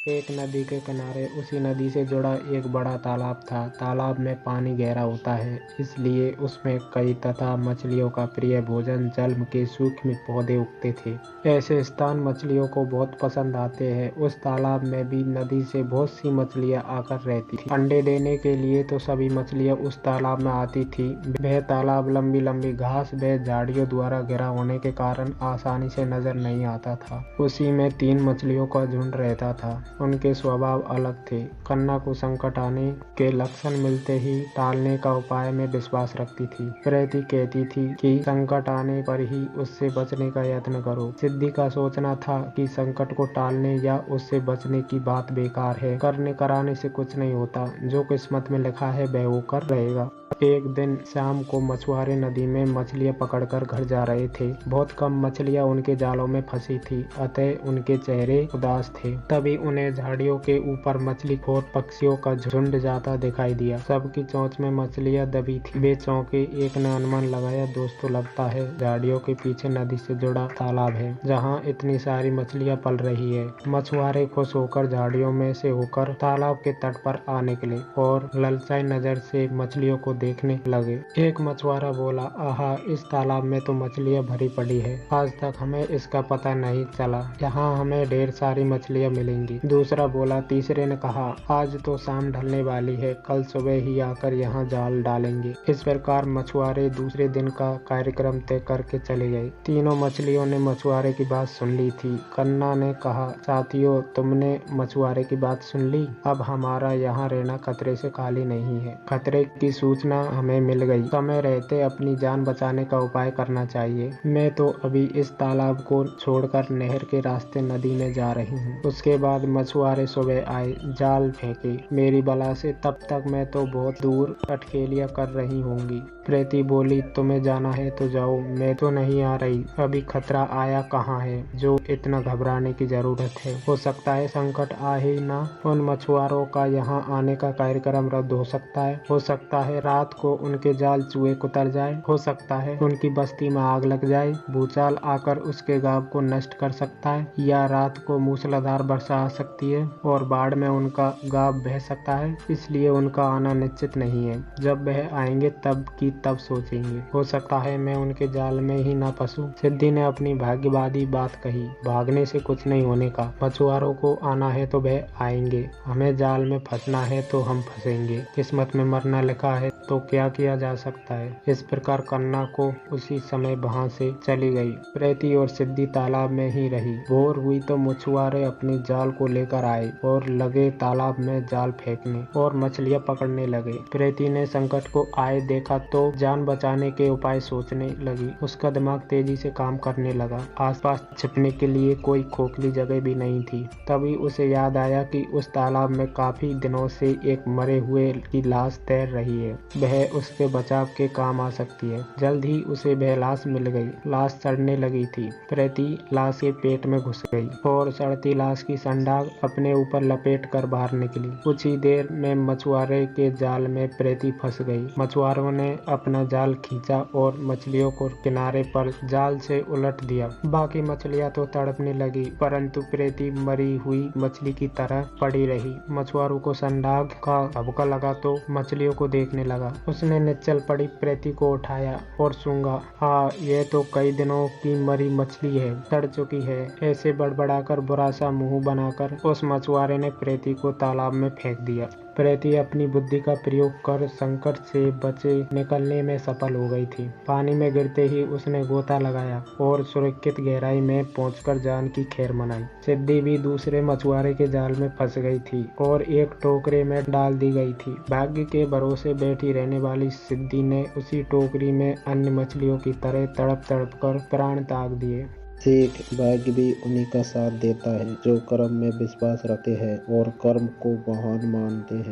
एक नदी के किनारे उसी नदी से जुड़ा एक बड़ा तालाब था। तालाब में पानी गहरा होता है, इसलिए उसमें कई तथा मछलियों का प्रिय भोजन जल के सूक्ष्म पौधे उगते थे। ऐसे स्थान मछलियों को बहुत पसंद आते हैं। उस तालाब में भी नदी से बहुत सी मछलियां आकर रहती थी। अंडे देने के लिए तो सभी मछलियां उस तालाब में आती थी। वह तालाब लंबी लंबी घास व झाड़ियों द्वारा घिरा होने के कारण आसानी से नजर नहीं आता था। उसी में 3 मछलियों का झुंड रहता था। उनके स्वभाव अलग थे। कन्ना को संकट आने के लक्षण मिलते ही टालने का उपाय में विश्वास रखती थी। प्रीति कहती थी कि संकट आने पर ही उससे बचने का यत्न करो। सिद्धि का सोचना था कि संकट को टालने या उससे बचने की बात बेकार है। करने कराने से कुछ नहीं होता। जो किस्मत में लिखा है वह होकर रहेगा। एक दिन शाम को मछुआरे नदी में मछलियां पकड़कर घर जा रहे थे। बहुत कम मछलियां उनके जालों में फंसी थी, अतः उनके चेहरे उदास थे। तभी उन्हें झाड़ियों के ऊपर मछली खोर पक्षियों का झुंड जाता दिखाई दिया। सबकी चोंच में मछलियां दबी थी। वे चौंके। एक ने अनुमान लगाया, दोस्तों लगता है झाड़ियों के पीछे नदी से जुड़ा तालाब है, जहाँ इतनी सारी मछलियां पल रही है। मछुआरे खुश होकर झाड़ियों में से होकर तालाब के तट पर आ निकले और ललचाई नजर से मछलियों को देखने लगे। एक मछुआरा बोला, आहा, इस तालाब में तो मछलियां भरी पड़ी है। आज तक हमें इसका पता नहीं चला। यहाँ हमें ढेर सारी मछलियां मिलेंगी। दूसरा बोला। तीसरे ने कहा, आज तो शाम ढलने वाली है, कल सुबह ही आकर यहाँ जाल डालेंगे। इस प्रकार मछुआरे दूसरे दिन का कार्यक्रम तय करके चले गए। तीनों मछलियों ने मछुआरे की बात सुन ली थी। कन्ना ने कहा, साथियों, तुमने मछुआरे की बात सुन ली। अब हमारा यहाँ रहना खतरे से खाली नहीं है। खतरे की सूचना हमें मिल गई। समय रहते अपनी जान बचाने का उपाय करना चाहिए। मैं तो अभी इस तालाब को छोड़कर नहर के रास्ते नदी में जा रही हूँ। उसके बाद मछुआरे सुबह आए, जाल फेंके मेरी बला से। तब तक मैं तो बहुत दूर अटखेलियां कर रही होंगी। प्रीति बोली, तुम्हें जाना है तो जाओ, मैं तो नहीं आ रही। अभी खतरा आया कहाँ है जो इतना घबराने की जरूरत है। हो सकता है संकट आ ही ना। उन मछुआरों का यहाँ आने का कार्यक्रम रद्द हो सकता है। हो सकता है रात को उनके जाल चूहे कुतर जाए। हो सकता है उनकी बस्ती में आग लग जाए। भूचाल आकर उसके गांव को नष्ट कर सकता है, या रात को मूसलाधार वर्षा आ सकती है और बाढ़ में उनका गांव बह सकता है। इसलिए उनका आना निश्चित नहीं है। जब वह आएंगे तब की तब सोचेंगे। हो सकता है मैं उनके जाल में ही ना फंसूं। सिद्धि ने अपनी भाग्यवादी बात कही। भागने से कुछ नहीं होने का। मछुआरों को आना है तो वह आएंगे। हमें जाल में फंसना है तो हम फंसेंगे। किस्मत में मरना लिखा है तो क्या किया जा सकता है। इस प्रकार कन्ना को उसी समय वहां से चली गई। प्रीति और सिद्धि तालाब में ही रही। भोर हुई तो मछुआरे अपने जाल को लेकर आए और लगे तालाब में जाल फेंकने और मछलियां पकड़ने लगे। प्रीति ने संकट को आए देखा तो जान बचाने के उपाय सोचने लगी। उसका दिमाग तेजी से काम करने लगा। आसपास छिपने के लिए कोई खोखली जगह भी नहीं थी। तभी उसे याद आया कि उस तालाब में काफी दिनों से एक मरे हुए की लाश तैर रही है। वह उसके बचाव के काम आ सकती है। जल्द ही उसे वह लाश मिल गई। लाश सड़ने लगी थी। प्रीति लाश के पेट में घुस गई और सड़ती लाश की संडाग अपने ऊपर लपेट कर बाहर निकली। कुछ ही देर में मछुआरे के जाल में प्रीति फंस गई। मछुआरों ने अपना जाल खींचा और मछलियों को किनारे पर जाल से उलट दिया। बाकी मछलियां तो तड़पने लगी, परंतु प्रीति मरी हुई मछली की तरह पड़ी रही। मछुआरों को संडाग का धबका लगा तो मछलियों को देखने लगा। उसने निश्चल पड़ी प्रीति को उठाया और सूंघा। हाँ, यह तो कई दिनों की मरी मछली है, सड़ चुकी है। ऐसे बड़बड़ाकर बुरा सा मुंह बनाकर उस मछुआरे ने प्रीति को तालाब में फेंक दिया। प्रीति अपनी बुद्धि का प्रयोग कर संकट से बचे निकलने में सफल हो गई थी। पानी में गिरते ही उसने गोता लगाया और सुरक्षित गहराई में पहुंचकर जान की खैर मनाई। सिद्धि भी दूसरे मछुआरे के जाल में फंस गई थी और एक टोकरे में डाल दी गई थी। भाग्य के भरोसे बैठी रहने वाली सिद्धि ने उसी टोकरी में अन्य मछलियों की तरह तड़प तड़प कर प्राण त्याग दिए। सीख, भाग्य भी उन्हीं का साथ देता है जो कर्म में विश्वास रखते हैं और कर्म को महान मानते हैं।